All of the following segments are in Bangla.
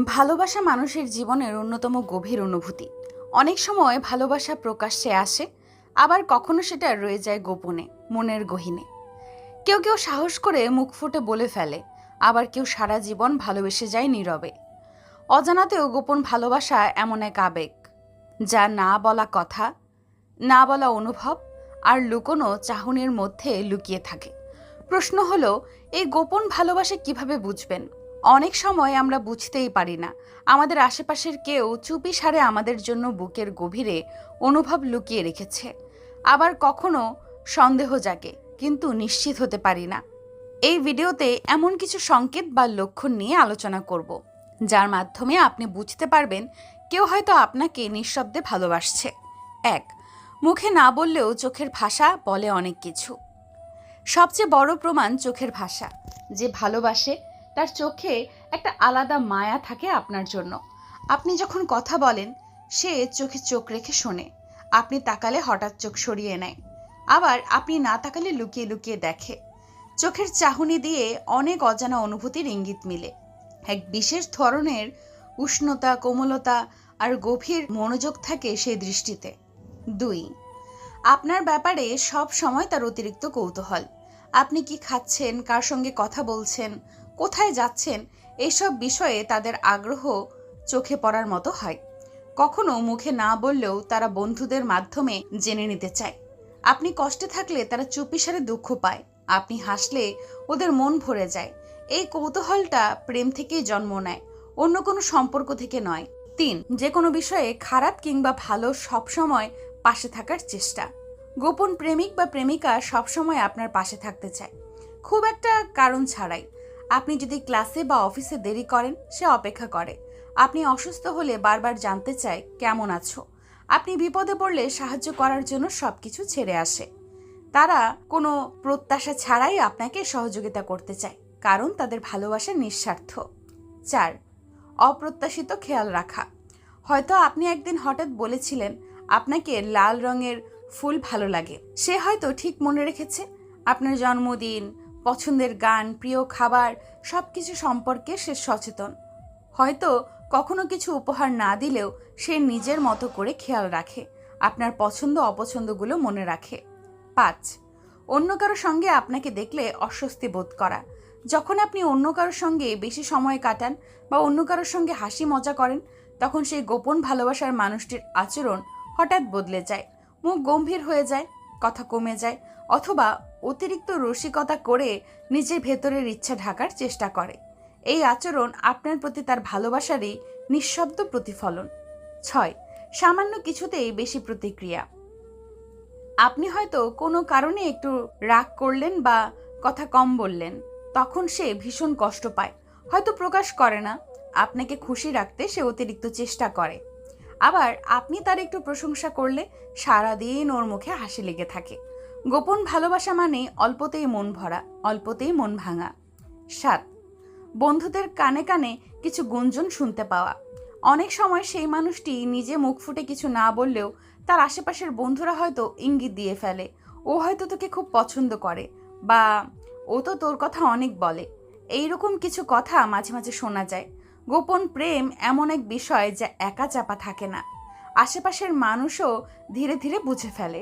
ভালোবাসা মানুষের জীবনের অন্যতম গভীর অনুভূতি। অনেক সময় ভালোবাসা প্রকাশ্যে আসে, আবার কখনো সেটা রয়ে যায় গোপনে, মনের গহীনে। কেউ কেউ সাহস করে মুখ ফুটে বলে ফেলে, আবার কেউ সারা জীবন ভালোবেসে যায় নীরবে। অজানাতেও গোপন ভালোবাসা এমন এক আবেগ, যা না বলা কথা, না বলা অনুভব আর লুকোনো চাহনির মধ্যে লুকিয়ে থাকে। প্রশ্ন হলো, এই গোপন ভালোবাসা কিভাবে বুঝবেন? অনেক সময় আমরা বুঝতেই পারি না আমাদের আশেপাশের কেউ চুপি সারে আমাদের জন্য বুকের গভীরে অনুভব লুকিয়ে রেখেছে। আবার কখনো সন্দেহ জাগে, কিন্তু নিশ্চিত হতে পারি না। এই ভিডিওতে এমন কিছু সংকেত বা লক্ষণ নিয়ে আলোচনা করব, যার মাধ্যমে আপনি বুঝতে পারবেন কেউ হয়তো আপনাকে নিঃশব্দে ভালোবাসছে। 1. মুখে না বললেও চোখের ভাষা বলে অনেক কিছু। সবচেয়ে বড় প্রমাণ চোখের ভাষা। যে ভালোবাসে তার চোখে একটা আলাদা মায়া থাকে আপনার জন্য। আপনি যখন কথা বলেন, সে চোখে চোখ রেখে শোনে। আপনি তাকালে হঠাৎ চোখ সরিয়ে নেয়, আবার আপনি না তাকালে লুকিয়ে লুকিয়ে দেখে। চোখের চাহনি দিয়ে অনেক অজানা অনুভূতির ইঙ্গিত মিলে। এক বিশেষ ধরনের উষ্ণতা, কোমলতা আর গভীর মনোযোগ থাকে সেই দৃষ্টিতে। 2. আপনার ব্যাপারে সব সময় তার অতিরিক্ত কৌতূহল। আপনি কি খাচ্ছেন, কার সঙ্গে কথা বলছেন, কোথায় যাচ্ছেন, এইসব বিষয়ে তাদের আগ্রহ চোখে পড়ার মতো হয়। কখনো মুখে না বললেও তারা বন্ধুদের মাধ্যমে জেনে নিতে চায়। আপনি কষ্টে থাকলে তারা চুপিসারে দুঃখ পায়। আপনি হাসলে ওদের মন ভরে যায়। এই কৌতূহলটা প্রেম থেকেই জন্ম নেয়, অন্য কোনো সম্পর্ক থেকে নয়। 3. যে কোনো বিষয়ে খারাপ কিংবা ভালো সবসময় পাশে থাকার চেষ্টা। গোপন প্রেমিক বা প্রেমিকা সবসময় আপনার পাশে থাকতে চায়, খুব একটা কারণ ছাড়াই। আপনি যদি ক্লাসে বা অফিসে দেরি করেন, সে অপেক্ষা করে। আপনি অসুস্থ হলে বারবার জানতে চায় কেমন আছো। আপনি বিপদে পড়লে সাহায্য করার জন্য সবকিছু ছেড়ে আসে। তারা কোনো প্রত্যাশা ছাড়াই আপনাকে সহযোগিতা করতে চায়, কারণ তাদের ভালোবাসা নিঃস্বার্থ। 4. অপ্রত্যাশিত খেয়াল রাখা। হয়তো আপনি একদিন হঠাৎ বলেছিলেন আপনাকে লাল রঙের ফুল ভালো লাগে। সে হয়তো ঠিক মনে রেখেছে। আপনার জন্মদিন, পছন্দের গান, প্রিয় খাবার সবকিছু সম্পর্কে সে সচেতন। হয়তো কখনো কিছু উপহার না দিলেও সে নিজের মতো করে খেয়াল রাখে, আপনার পছন্দ অপছন্দগুলো মনে রাখে। 5. অন্য কারো সঙ্গে আপনাকে দেখলে অস্বস্তি বোধ করা। যখন আপনি অন্য কারোর সঙ্গে বেশি সময় কাটান বা অন্য কারোর সঙ্গে হাসি মজা করেন, তখন সেই গোপন ভালোবাসার মানুষটির আচরণ হঠাৎ বদলে যায়। মুখ গম্ভীর হয়ে যায়, কথা কমে যায়, অথবা অতিরিক্ত রসিকতা করে নিজের ভেতরের ইচ্ছা ঢাকার চেষ্টা করে। এই আচরণ আপনার প্রতি তার ভালোবাসারই নিঃশব্দ প্রতিফলন। 6. সামান্য কিছুতেই বেশি প্রতিক্রিয়া। আপনি হয়তো কোনো কারণে একটু রাগ করলেন বা কথা কম বললেন, তখন সে ভীষণ কষ্ট পায়। হয়তো প্রকাশ করে না, আপনাকে খুশি রাখতে সে অতিরিক্ত চেষ্টা করে। আবার আপনি তার একটু প্রশংসা করলে সারাদিন ওর মুখে হাসি লেগে থাকে। গোপন ভালোবাসা মানে অল্পতেই মন ভরা, অল্পতেই মন ভাঙা। 7. বন্ধুদের কানে কানে কিছু গুঞ্জন শুনতে পাওয়া। অনেক সময় সেই মানুষটি নিজে মুখ ফুটে কিছু না বললেও তার আশেপাশের বন্ধুরা হয়তো ইঙ্গিত দিয়ে ফেলে, ও হয়তো তোকে খুব পছন্দ করে, বা ও তো তোর কথা অনেক বলে। এইরকম কিছু কথা মাঝে মাঝে শোনা যায়। গোপন প্রেম এমন এক বিষয় যা একা চাপা থাকে না, আশেপাশের মানুষও ধীরে ধীরে বুঝে ফেলে।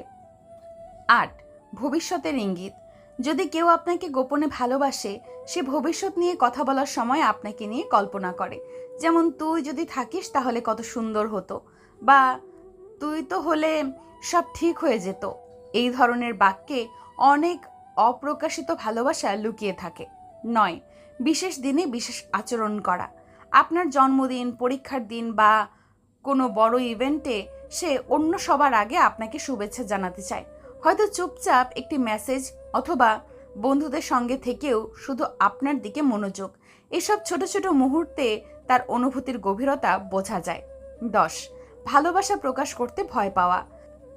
8. ভবিষ্যতের ইঙ্গিত। যদি কেউ আপনাকে গোপনে ভালোবাসে, সে ভবিষ্যৎ নিয়ে কথা বলার সময় আপনাকে নিয়ে কল্পনা করে। যেমন, তুই যদি থাকিস তাহলে কত সুন্দর হতো, বা তুই তো হলে সব ঠিক হয়ে যেত। এই ধরনের বাক্যে অনেক অপ্রকাশিত ভালোবাসা লুকিয়ে থাকে। 9. বিশেষ দিনে বিশেষ আচরণ করা। আপনার জন্মদিন, পরীক্ষার দিন বা কোনো বড় ইভেন্টে সে অন্য সবার আগে আপনাকে শুভেচ্ছা জানাতে চায়। হয়তো চুপচাপ একটি মেসেজ, অথবা বন্ধুদের সঙ্গে থেকেও শুধু আপনার দিকে মনোযোগ। এসব ছোট ছোট মুহূর্তে তার অনুভূতির গভীরতা বোঝা যায়। 10. ভালোবাসা প্রকাশ করতে ভয় পাওয়া।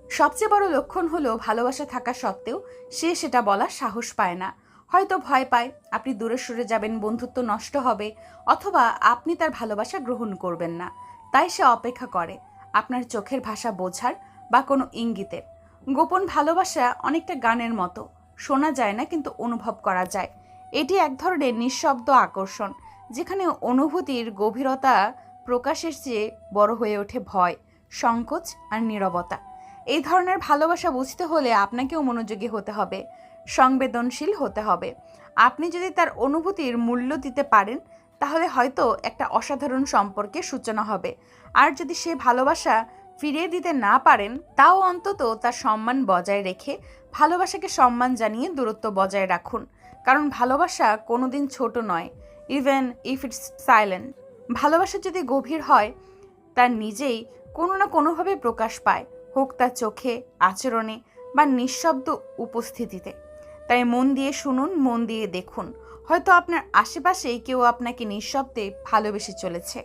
সবচেয়ে বড় লক্ষণ হলো ভালোবাসা থাকা সত্ত্বেও সে সেটা বলার সাহস পায় না। হয়তো ভয় পায় আপনি দূরে সরে যাবেন, বন্ধুত্ব নষ্ট হবে, অথবা আপনি তার ভালোবাসা গ্রহণ করবেন না। তাই সে অপেক্ষা করে আপনার চোখের ভাষা বোঝার বা কোনো ইঙ্গিতের। গোপন ভালোবাসা অনেকটা গানের মতো, শোনা যায় না কিন্তু অনুভব করা যায়। এটি এক ধরনের নিঃশব্দ আকর্ষণ, যেখানে অনুভূতির গভীরতা প্রকাশের চেয়ে বড় হয়ে ওঠে ভয়, সংকোচ আর নীরবতা। এই ধরনের ভালোবাসা বুঝতে হলে আপনাকেও মনোযোগী হতে হবে, সংবেদনশীল হতে হবে। আপনি যদি তার অনুভূতির মূল্য দিতে পারেন, তাহলে হয়তো একটা অসাধারণ সম্পর্কের সূচনা হবে। আর যদি সে ভালোবাসা ফিরিয়ে দিতে না পারেন, তাও অন্তত তার সম্মান বজায় রেখে ভালোবাসাকে সম্মান জানিয়ে দূরত্ব বজায় রাখুন। কারণ ভালোবাসা কোনোদিন ছোট নয়, ইভেন ইফ ইটস সাইলেন্ট। ভালোবাসা যদি গভীর হয়, তার নিজেই কোনো না কোনোভাবে প্রকাশ পায়, হোক তার চোখে, আচরণে বা নিঃশব্দ উপস্থিতিতে। তাই মন দিয়ে শুনুন, মন দিয়ে দেখুন। হয়তো আপনার আশেপাশেই কেউ আপনাকে নিঃশব্দে ভালোবেসে চলেছে।